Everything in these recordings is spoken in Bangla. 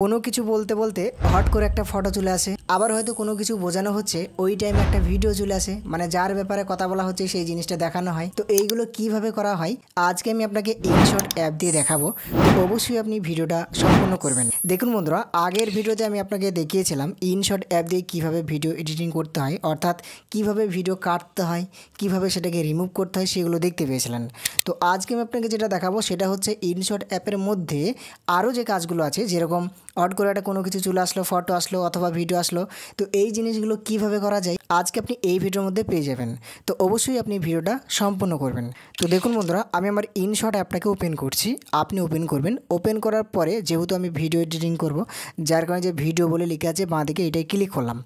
কোনো কিছু বলতে বলতে হট করে একটা ফটো চলে আসে, আবার হয়তো কোনো কিছু বোঝানো হচ্ছে ওই টাইমে একটা ভিডিও চলে আসে, মানে যার ব্যাপারে কথা বলা হচ্ছে সেই জিনিসটা দেখানো হয়। তো এইগুলো কিভাবে করা হয় আজকে আমি আপনাকে ইনশট অ্যাপ দিয়ে দেখাবো। তো অবশ্যই আপনি ভিডিওটা সম্পূর্ণ করবেন। দেখুন বন্ধুরা, আগের ভিডিওতে আমি আপনাকে দেখিয়েছিলাম ইনশট অ্যাপ দিয়ে কিভাবে ভিডিও এডিটিং করতে হয়, অর্থাৎ কিভাবে ভিডিও কাটতে হয়, কিভাবে সেটাকে রিমুভ করতে হয় সেগুলো দেখতে পেয়েছিলেন। তো আজকে আমি আপনাকে যেটা দেখাবো সেটা হচ্ছে ইনশট অ্যাপের মধ্যে আরও যে কাজগুলো আছে, যেরকম হট করে একটা কোনো কিছু চলে আসলো, ফটো আসলো অথবা ভিডিও আসলো, তো এই জিনিসগুলো কিভাবে করা যায় আজকে আপনি এই ভিডিওর মধ্যে পেয়ে যাবেন। তো অবশ্যই আপনি ভিডিওটা সম্পূর্ণ করবেন। তো দেখুন বন্ধুরা, আমি আমার ইনশট অ্যাপটাকে ওপেন করছি, আপনি ওপেন করবেন। ওপেন করার পরে যেহেতু আমি ভিডিও এডিটিং করব, যার কারণে যে ভিডিও বলে লেখা আছে বাঁদিকে এটাই ক্লিক করলাম।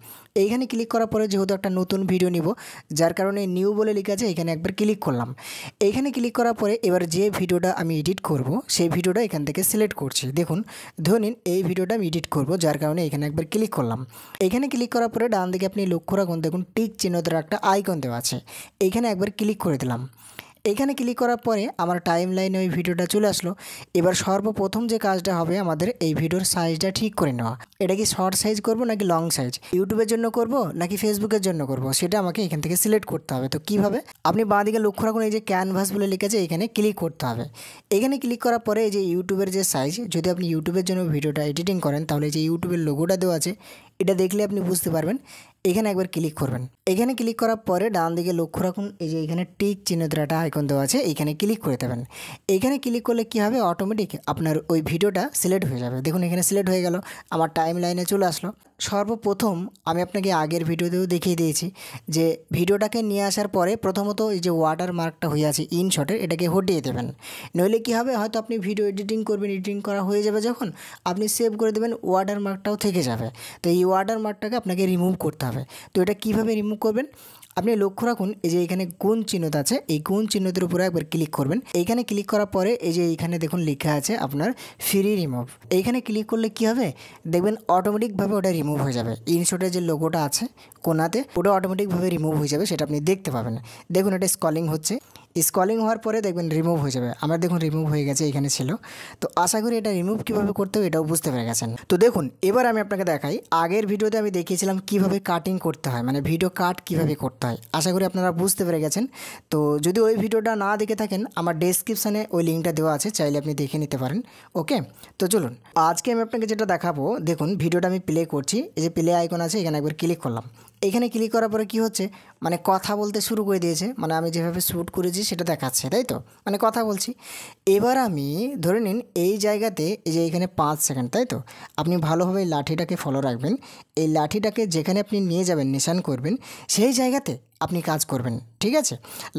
এইখানে ক্লিক করার পরে যেহেতু একটা নতুন ভিডিও নিব, যার কারণে নিউ বলে লেখা আছে, এখানে একবার ক্লিক করলাম। এইখানে ক্লিক করার পরে এবার যে ভিডিওটা আমি এডিট করব সেই ভিডিওটা এখান থেকে সিলেক্ট করছি। দেখুন, ধরে নিন এই ভিডিওটা আমি এডিট করব, যার কারণে এখানে একবার ক্লিক করলাম। এখানে ক্লিক করার পরে ডান দিকে আপনি লক্ষ্য রাখুন, দেখুন টিক চিহ্ন দ্বারা একটা আইকন দেওয়া আছে, এইখানে একবার ক্লিক করে দিলাম। এইখানে ক্লিক করার পরে আমার টাইম লাইনে ওই ভিডিওটা চলে আসলো। এবার সর্বপ্রথম যে কাজটা হবে আমাদের এই ভিডিওর সাইজটা ঠিক করে নেওয়া। এটা কি শর্ট সাইজ করব নাকি লং সাইজ, ইউটিউবের জন্য করব নাকি ফেসবুকের জন্য করব, সেটা আমাকে এখান থেকে সিলেক্ট করতে হবে। তো কীভাবে, আপনি বাঁ দিকে লক্ষ্য রাখুন, এই যে ক্যানভাস বলে লিখেছে এখানে ক্লিক করতে হবে। এখানে ক্লিক করার পরে এই যে ইউটিউবের যে সাইজ, যদি আপনি ইউটিউবের জন্য ভিডিওটা এডিটিং করেন তাহলে যে ইউটিউবের লোগোটা দেওয়া আছে এটা দেখলে আপনি বুঝতে পারবেন। এখানে একবার ক্লিক করবেন। এখানে ক্লিক করার পরে ডান দিকে লক্ষ্য রাখুন, এই যে এখানে টিক চিহ্ন দ্বারা একটা আইকন দেওয়া আছে, এইখানে ক্লিক করে দেবেন। এইখানে ক্লিক করলে কী হবে, অটোমেটিক আপনার ওই ভিডিওটা সিলেক্ট হয়ে যাবে। দেখুন এখানে সিলেক্ট হয়ে গেল, আমার টাইম লাইনে চলে আসলো। সর্বপ্রথম আমি আপনাকে আগের ভিডিওতেও দেখিয়ে দিয়েছি যে ভিডিওটাকে নিয়ে আসার পরে প্রথমত এই যে ওয়াটার মার্কটা হয়ে আছে ইনশটের, এটাকে হটিয়ে দেবেন। নইলে কী হবে, হয়তো আপনি ভিডিও এডিটিং করবেন, এডিটিং করা হয়ে যাবে যখন আপনি সেভ করে দেবেন, ওয়াটার মার্কটাও থেকে যাবে। তো এই ওয়াটার মার্কটাকে আপনাকে রিমুভ করতে হবে। তো এটা কিভাবে রিমুভ করবেন, আপনি লক্ষ্য রাখুন, এই যে এখানে গুণ চিহ্নটা আছে, এই গুণ চিহ্নটির উপরে একবার ক্লিক করবেন। এইখানে ক্লিক করার পরে এই যে এইখানে দেখুন লেখা আছে আপনার ফ্রি রিমুভ। এইখানে ক্লিক করলে কি হবে, দেখবেন অটোমেটিকভাবে ওটা রিমুভ হয়ে যাবে। ইনশটের যে লোগোটা আছে কোনাতে, ওটা অটোমেটিকভাবে রিমুভ হয়ে যাবে, সেটা আপনি দেখতে পাবেন। দেখুন এটা স্ক্রলিং হচ্ছে, স্ক্রলিং হওয়ার পরে দেখবেন রিমুভ হয়ে যাবে। আমার দেখুন রিমুভ হয়ে গেছে, এখানে ছিল। তো আশা করি এটা রিমুভ কীভাবে করতে হবে এটাও বুঝতে পেরে গেছেন। তো দেখুন এবার আমি আপনাকে দেখাই, আগের ভিডিওতে আমি দেখিয়েছিলাম কিভাবে কাটিং করতে হয়, মানে ভিডিও কাট কিভাবে করতে হয়। আশা করি আপনারা বুঝতে পেরে গেছেন। তো যদি ওই ভিডিওটা না দেখে থাকেন, আমার ডেসক্রিপশানে ওই লিঙ্কটা দেওয়া আছে, চাইলে আপনি দেখে নিতে পারেন। ওকে, তো চলুন আজকে আমি আপনাকে যেটা দেখাবো, দেখুন ভিডিওটা আমি প্লে করছি, এই যে প্লে আইকন আছে এখানে একবার ক্লিক করলাম। এখানে ক্লিক করার পরে কি হচ্ছে, মানে কথা বলতে শুরু করে দিয়েছে, মানে আমি যেভাবে শ্যুট করেছি সেটা দেখাচ্ছে, তাই তো, মানে কথা বলছি। এবার আমি ধরে নিন এই জায়গাতে, এই যে এখানে 5 সেকেন্ড, তাই তো, আপনি ভালোভাবে লাঠিটাকে ফলো রাখবেন। এই লাঠিটাকে যেখানে আপনি নিয়ে যাবেন, নিশান করবেন, সেই জায়গাতে আপনি কাজ করবেন, ঠিক আছে।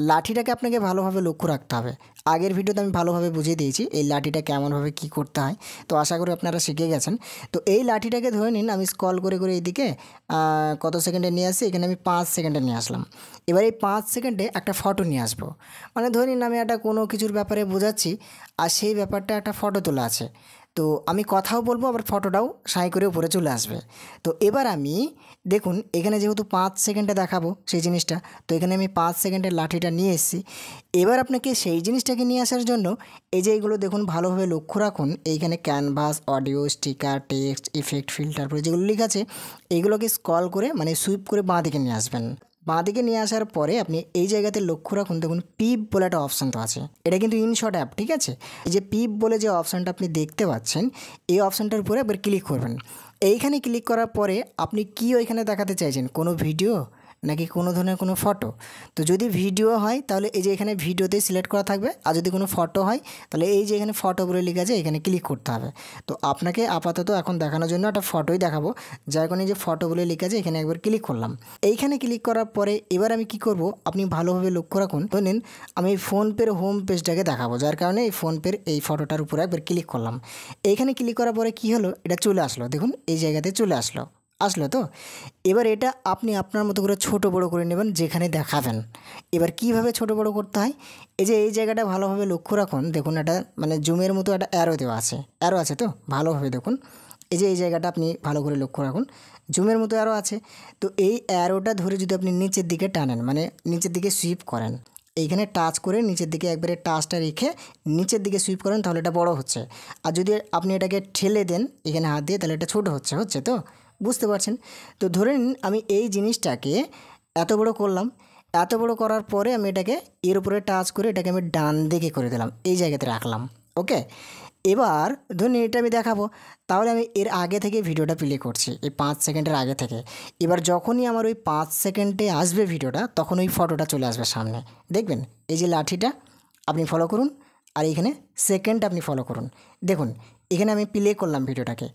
লাঠিটাকে আপনাকে ভালোভাবে লক্ষ্য রাখতে হবে। আগের ভিডিওতে আমি ভালোভাবে বুঝিয়ে দিয়েছি এই লাঠিটা কেমনভাবে কী করতে হয়, তো আশা করি আপনারা শিখে গেছেন। তো এই লাঠিটাকে ধরে নিন আমি স্ক্রল করে করে এইদিকে কত সেকেন্ডে নিয়ে আসি, এখানে আমি 5 সেকেন্ডে নিয়ে আসলাম। এবার এই 5 সেকেন্ডে একটা ফটো নিয়ে আসবো, মানে ধরে নিন আমি একটা কোনো কিছুর ব্যাপারে বোঝাচ্ছি আর সেই ব্যাপারটা একটা ফটো তোলা আছে। তো আমি কথাও বলবো, আবার ফটোটাও সাই করে উপরে চলে আসবে। তো এবার আমি দেখুন এখানে যেহেতু 5 সেকেন্ডে দেখাবো সেই জিনিসটা, তো এখানে আমি 5 সেকেন্ডের লাঠিটা নিয়ে এসেছি। এবার আপনাকে সেই জিনিসটাকে নিয়ে আসার জন্য এই যে এইগুলো দেখুন ভালোভাবে লক্ষ্য রাখুন, এইখানে canvas, audio, sticker, text, effect, filter, পরে যেগুলো লেখা আছে এইগুলোকে স্ক্রল করে মানে সুইপ করে বাঁ দিকে নিয়ে আসবেন। বাঁ দিকে নিয়ে আসার পরে আপনি এই জায়গাতে লক্ষ্য রাখুন, দেখুন পিপ বলে একটা অপশান তো আছে, এটা কিন্তু ইনশট অ্যাপ, ঠিক আছে। এই যে পিপ বলে যে অপশানটা আপনি দেখতে পাচ্ছেন, এই অপশানটার উপরে একবার ক্লিক করবেন। এইখানে ক্লিক করার পরে আপনি কি ওইখানে দেখাতে চাইছেন, কোনো ভিডিও নাকি কোনো ধরনের কোনো ফটো। তো যদি ভিডিও হয় তাহলে এই যে এখানে ভিডিওতে সিলেক্ট করা থাকবে, আর যদি কোনো ফটো হয় তাহলে এই যে এখানে ফটো বলে লেখা আছে এখানে ক্লিক করতে হবে। তো আপনাকে আপাতত এখন দেখানোর জন্য একটা ফটোই দেখাবো, যার কারণে যে ফটো বলে লেখা আছে এখানে একবার ক্লিক করলাম। এইখানে ক্লিক করার পরে এবার আমি কি করব, আপনি ভালোভাবে লক্ষ্য রাখুন, ধরেন আমি ফোনপের হোম পেজটাকে দেখাবো, যার কারণে এই ফোনপের এই ফটোটার উপরে একবার ক্লিক করলাম। এইখানে ক্লিক করার পরে কি হলো, এটা চলে আসলো, দেখুন এই জায়গাতে চলে আসলো। তো এবার এটা আপনি আপনার মতো করে ছোট বড় করে নেবেন যেখানে দেখাবেন। এবার কিভাবে ছোট বড় করতে হয়, এই যে এই জায়গাটা ভালোভাবে লক্ষ্য রাখুন, দেখুন এটা মানে জুমের মতো একটা অ্যারো দেওয়া আছে, অ্যারো আছে তো ভালোভাবে দেখুন। এই যে এই জায়গাটা আপনি ভালো করে লক্ষ্য রাখুন, জুমের মতো অ্যারো আছে। তো এই অ্যারোটা ধরে যদি আপনি নিচের দিকে টানেন, মানে নিচের দিকে সুইপ করেন, এইখানে টাচ করে নিচের দিকে একবারে টাচটা রেখে নিচের দিকে সুইপ করেন তাহলে এটা বড় হচ্ছে। আর যদি আপনি এটাকে ঠেলে দেন এখানে হাত দিয়ে তাহলে এটা ছোট হচ্ছে তো বুঝতে পারছেন। তো ধরে নিন আমি এই জিনিসটাকে এত বড় করলাম, এত বড় করার পরে আমি এটাকে এর উপরে টাচ করে এটাকে আমি ডান দিকে করে দিলাম, এই জায়গাতে রাখলাম। ওকে, এবার ধরুন এটা আমি দেখাবো, তাহলে আমি এর আগে থেকে ভিডিওটা প্লে করছি, এই 5 সেকেন্ডের আগে থেকে। এবার যখনই আমার ওই 5 সেকেন্ডে আসবে ভিডিওটা, তখন ওই ফটোটা চলে আসবে সামনে। দেখবেন এই যে লাঠিটা আপনি ফলো করুন, আর এইখানে সেকেন্ড আপনি ফলো করুন। দেখুন এখানে আমি প্লে করলাম ভিডিওটাকে,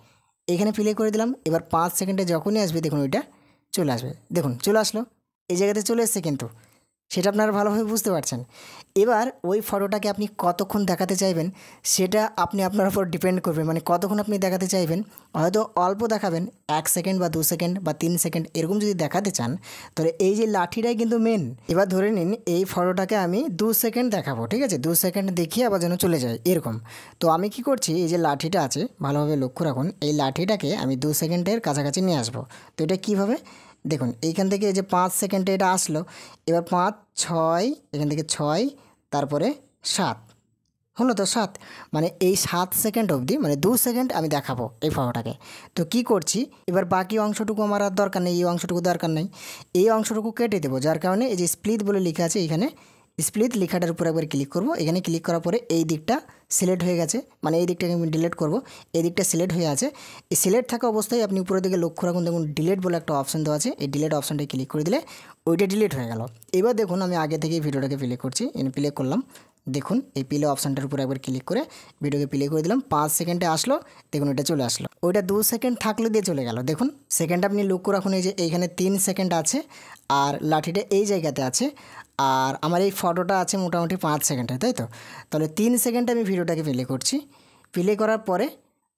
এখানে প্লে করে দিলাম। এবার 5 সেকেন্ডে যখনই আসবে দেখুন ওইটা চলে আসবে। দেখুন চলে আসলো, এই জায়গাতে চলে এসছে, কিন্তু সেটা আপনারা ভালোভাবে বুঝতে পারছেন। এবার ওই ফটোটাকে আপনি কতক্ষণ দেখাতে চাইবেন সেটা আপনি আপনার উপর ডিপেন্ড করবে, মানে কতক্ষণ আপনি দেখাতে চাইবেন। হয়তো অল্প দেখাবেন, 1 সেকেন্ড বা 2 সেকেন্ড বা 3 সেকেন্ড এরকম যদি দেখাতে চান, তাহলে এই যে লাঠিটাই কিন্তু মেন। এবার ধরে নিন এই ফটোটাকে আমি 2 সেকেন্ড দেখাবো, ঠিক আছে, 2 সেকেন্ড দেখিয়ে আবার যেন চলে যায় এরকম। তো আমি কি করছি, এই যে লাঠিটা আছে ভালোভাবে লক্ষ্য রাখুন, এই লাঠিটাকে আমি 2 সেকেন্ডের কাছাকাছি নিয়ে আসবো। তো এটা কীভাবে দেখুন, এইখান থেকে এই যে 5 সেকেন্ডে এটা আসলো, এবার 5 6 এখান থেকে 6 তারপরে 7 হলো তো 7, মানে এই 7 সেকেন্ড অবধি, মানে 2 সেকেন্ড আমি দেখাবো এই ফটোটাকে। তো কি করছি, এবার বাকি অংশটুকু আমার আর দরকার নেই, এই অংশটুকু দরকার নেই, এই অংশটুকু কেটে দেবো। যার কারণে এই যে স্প্লিট বলে লেখা আছে, এখানে স্প্লিট লেখাটার উপর একবার ক্লিক করব। এখানে ক্লিক করার পরে এই দিকটা সিলেক্ট হয়ে গেছে, মানে এই দিকটাকে আমি ডিলিট করব, এই দিকটা সিলেক্ট হয়ে আছে। এই সিলেক্ট থাকা অবস্থায় আপনি উপরের দিকে লক্ষ্য রাখুন, দেখুন ডিলিট বলে একটা অপশন দেওয়া আছে, এই ডিলিট অপশনটায় ক্লিক করে দিলে ওইটা ডিলিট হয়ে গেল। এবার দেখুন আমি আগে থেকেই ভিডিওটাকে প্লে করছি, এনে প্লে করলাম, দেখুন এই প্লে অপশানটার উপর একবার ক্লিক করে ভিডিওকে প্লে করে দিলাম। 5 সেকেন্ডে আসলো, দেখুন এটা চলে আসলো। ওইটা 2 সেকেন্ড থাকলে দিয়ে চলে গেল। দেখুন সেকেন্ড আপনি লক্ষ্য রাখুন, এই যে এইখানে 3 সেকেন্ড আছে আর লাঠিটা এই জায়গাতে আছে, আর আমার এই ফটোটা আছে মোটামুটি 5 সেকেন্ডে, তাই তো। তাহলে 3 সেকেন্ডে আমি ভিডিওটাকে প্লে করছি, প্লে করার পরে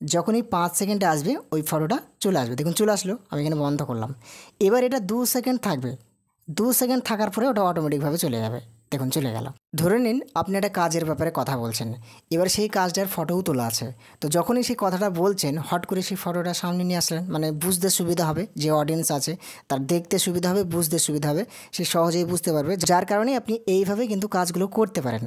যখনই 5 সেকেন্ডে আসবে ওই ফটোটা চলে আসবে। দেখুন চলে আসলো, আমি এখানে বন্ধ করলাম। এবার এটা 2 সেকেন্ড থাকবে, 2 সেকেন্ড থাকার পরে ওটা অটোমেটিকভাবে চলে যাবে। দেখুন চলে গেল। ধরে নিন আপনি একটা কাজের ব্যাপারে কথা বলছেন, এবার সেই কাজটার ফটোও তোলা আছে। তো যখনই সেই কথাটা বলছেন হট করে সেই ফটোটা সামনে নিয়ে আসলেন, মানে বুঝতে সুবিধা হবে, যে অডিয়েন্স আছে তার দেখতে সুবিধা হবে, বুঝতে সুবিধা হবে, সে সহজেই বুঝতে পারবে। যার কারণে আপনি এইভাবে কিন্তু কাজগুলো করতে পারেন।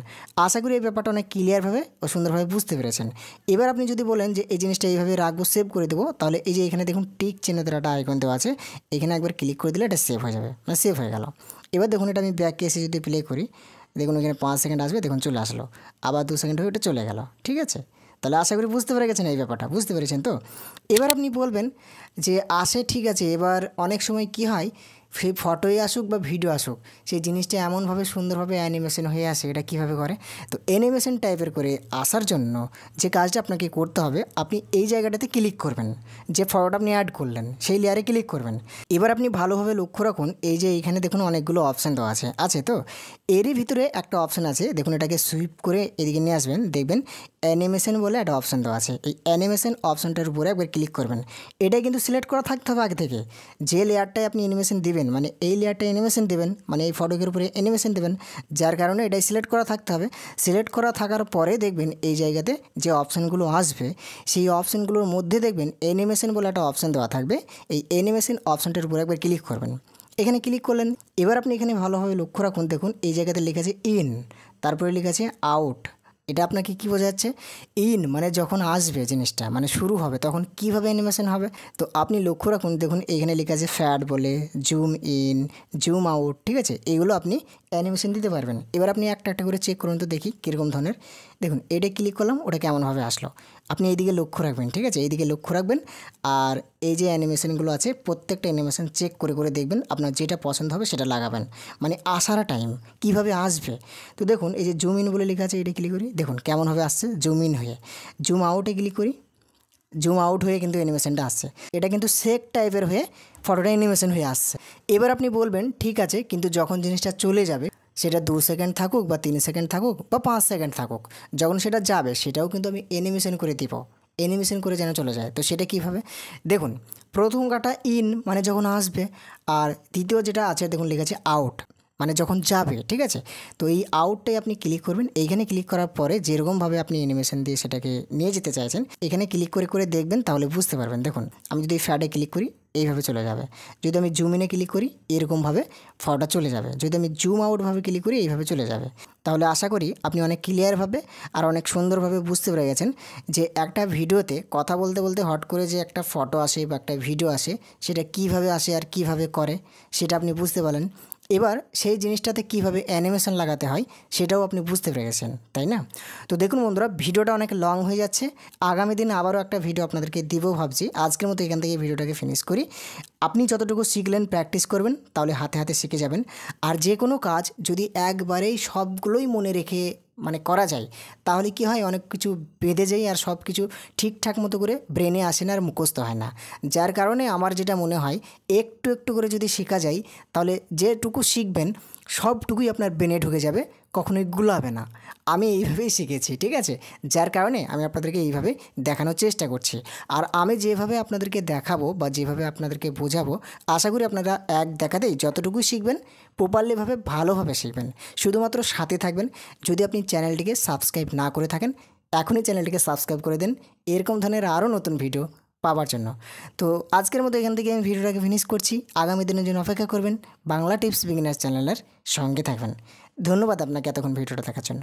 আশা করি এই ব্যাপারটা অনেক ক্লিয়ারভাবে ও সুন্দরভাবে বুঝতে পেরেছেন। এবার আপনি যদি বলেন যে এই জিনিসটা এইভাবে রাখবো, সেভ করে দেবো, তাহলে এই যে এখানে দেখুন টিক চিহ্ন দ্বারা একটা আইকন দেওয়া আছে, এখানে একবার ক্লিক করে দিলে এটা সেভ হয়ে যাবে, মানে সেভ হয়ে গেল। এবার দেখুন এটা আমি ব্যাকে এসে যদি প্লে করি, দেখুন এখানে 5 সেকেন্ড আসবে, দেখুন চলে আসলো, আবার 2 সেকেন্ড হয়ে ওটা চলে গেল। ঠিক আছে, তাহলে আশা করি বুঝতে পেরে গেছেন এই ব্যাপারটা, বুঝতে পেরেছেন তো। এবার আপনি বলবেন যে আসে, ঠিক আছে, এবার অনেক সময় কি হয়, সেই ফটোই আসুক বা ভিডিও আসুক, সেই জিনিসটা এমনভাবে সুন্দরভাবে অ্যানিমেশন হয়ে আসে, এটা কীভাবে করে। তো অ্যানিমেশন টাইপের করে আসার জন্য যে কাজটা আপনাকে করতে হবে, আপনি এই জায়গাটাতে ক্লিক করবেন, যে ফটোটা আপনি অ্যাড করলেন সেই লেয়ারে ক্লিক করবেন। এবার আপনি ভালোভাবে লক্ষ্য রাখুন, এই যে এইখানে দেখুন অনেকগুলো অপশান দেওয়া আছে তো এরই ভিতরে একটা অপশান আছে, দেখুন এটাকে সুইপ করে এদিকে নিয়ে আসবেন, দেখবেন অ্যানিমেশন বলে একটা অপশান দেওয়া আছে। এই অ্যানিমেশন অপশানটার উপরে একবার ক্লিক করবেন। এটা কিন্তু সিলেক্ট করা থাকতে হবে আগে থেকে, যে লেয়ারটায় আপনি অ্যানিমেশন দিবেন, মানে এই লেয়ারটায় অ্যানিমেশন দেবেন, মানে এই ফটোকের উপরে অ্যানিমেশন দেবেন, যার কারণে এটাই সিলেক্ট করা থাকতে হবে। সিলেক্ট করা থাকার পরে দেখবেন এই জায়গাতে যে অপশানগুলো আসবে, সেই অপশানগুলোর মধ্যে দেখবেন অ্যানিমেশন বলে একটা অপশান দেওয়া থাকবে। এই অ্যানিমেশন অপশানটার উপরে একবার ক্লিক করবেন। এখানে ক্লিক করলেন, এবার আপনি এখানে ভালোভাবে লক্ষ্য রাখুন, দেখুন এই জায়গাতে লেখা আছে ইন, তারপরে লেখা আছে আউট। এটা আপনাকে কী বোঝাচ্ছে, ইন মানে যখন আসবে জিনিসটা, মানে শুরু হবে, তখন কীভাবে অ্যানিমেশন হবে। তো আপনি লক্ষ্য রাখুন, দেখুন এখানে লেখা আছে ফ্যাড বলে, জুম ইন, জুম আউট, ঠিক আছে, এগুলো আপনি অ্যানিমেশন দিতে পারবেন। এবার আপনি একটা একটা করে চেক করুন তো দেখি কীরকম ধরনের। দেখুন এটা ক্লিক করলাম, ওটা কেমনভাবে আসলো। আপনি এইদিকে লক্ষ্য রাখবেন, ঠিক আছে, এইদিকে লক্ষ্য রাখবেন। আর এই যে অ্যানিমেশনগুলো আছে প্রত্যেকটা অ্যানিমেশন চেক করে করে দেখবেন, আপনার যেটা পছন্দ হবে সেটা লাগাবেন, মানে আসার টাইম কীভাবে আসবে। তো দেখুন এই যে জুম ইন বলে লেখা আছে, এটা ক্লিক করি, দেখুন কেমনভাবে আসছে জুম ইন হয়ে। জুম আউটে ক্লিক করি, জুম আউট হয়ে কিন্তু অ্যানিমেশনটা আসছে। এটা কিন্তু শেক টাইপের হয়ে ফটোটা অ্যানিমেশন হয়ে আসছে। এবার আপনি বলবেন ঠিক আছে, কিন্তু যখন জিনিসটা চলে যাবে, সেটা 2 সেকেন্ড থাকুক বা 3 সেকেন্ড থাকুক বা 5 সেকেন্ড থাকুক, যখন সেটা যাবে সেটাও কিন্তু আমি অ্যানিমেশন করে দিব, অ্যানিমেশন করে যেন চলে যায়। তো সেটা কীভাবে দেখুন, প্রথম কাটা ইন মানে যখন আসবে, আর দ্বিতীয় যেটা আছে দেখুন লেখা আছে আউট, মানে যখন যাবে, ঠিক আছে। তো এই আউটটাই আপনি ক্লিক করবেন। এইখানে ক্লিক করার পরে যেরকমভাবে আপনি অ্যানিমেশন দিয়ে সেটাকে নিয়ে যেতে চাইছেন, এখানে ক্লিক করে করে দেখবেন, তাহলে বুঝতে পারবেন। দেখুন আমি যদি ফ্যাডে ক্লিক করি, এইভাবে চলে যাবে। যদি আমি জুম ইনে ক্লিক করি এরকমভাবে ফটোটা চলে যাবে। যদি আমি জুম আউটভাবে ক্লিক করি এইভাবে চলে যাবে। তাহলে আশা করি আপনি অনেক ক্লিয়ারভাবে আর অনেক সুন্দরভাবে বুঝতে পেরে গেছেন যে একটা ভিডিওতে কথা বলতে বলতে হট করে যে একটা ফটো আসে বা একটা ভিডিও আসে সেটা কিভাবে আসে আর কিভাবে করে সেটা আপনি বুঝতে পারলেন। এবার সেই জিনিসটাতে কিভাবে অ্যানিমেশন লাগাতে হয় সেটাও আপনি বুঝতে পেরে গেছেন, তাই না? তো দেখুন বন্ধুরা, ভিডিওটা অনেক লং হয়ে যাচ্ছে। আগামী দিনে আবারও একটা ভিডিও আপনাদেরকে দিব ভাবছি। আজকের মতো এখান থেকে ভিডিওটাকে ফিনিশ করি। আপনি যতটুকু শিখলেন প্র্যাকটিস করবেন, তাহলে হাতে হাতে শিখে যাবেন। আর যে কোনো কাজ যদি একবারেই সবগুলোই মনে রেখে করা যায়, তাহলে কি হয়, অনেক কিছু বেঁধে যায় আর সব কিছু ঠিকঠাক মতো করে ব্রেনে আসে না আর মুখস্থ হয় না। যার কারণে আমার যেটা মনে হয়, একটু একটু করে যদি শেখা যায় তাহলে যেটুকু শিখবেন সবটুকুই আপনার ব্রেনে ঢুকে যাবে, কখনোই গুলাবে না। আমি এইভাবেই শিখেছি, ঠিক আছে? যার কারণে আমি আপনাদেরকে এইভাবে দেখানোর চেষ্টা করছি। আর আমি যেভাবে আপনাদেরকে দেখাবো বা যেভাবে আপনাদেরকে বোঝাবো, আশা করি আপনারা এক দেখাতেই যতটুকুই শিখবেন প্রপারলিভাবে ভালোভাবে শিখবেন। শুধুমাত্র সাথে থাকবেন। যদি আপনি চ্যানেলটিকে সাবস্ক্রাইব না করে থাকেন, এখনই চ্যানেলটিকে সাবস্ক্রাইব করে দেন এরকম ধরনের আরও নতুন ভিডিও পাওয়ার জন্য। তো আজকের মতো এখান থেকে আমি ভিডিওটাকে ফিনিশ করছি। আগামী দিনের জন্য অপেক্ষা করবেন। বাংলা টিপস বিগিনার্স চ্যানেলের সঙ্গে থাকবেন। ধন্যবাদ আপনাকে এতক্ষণ ভিডিওটা দেখার জন্য।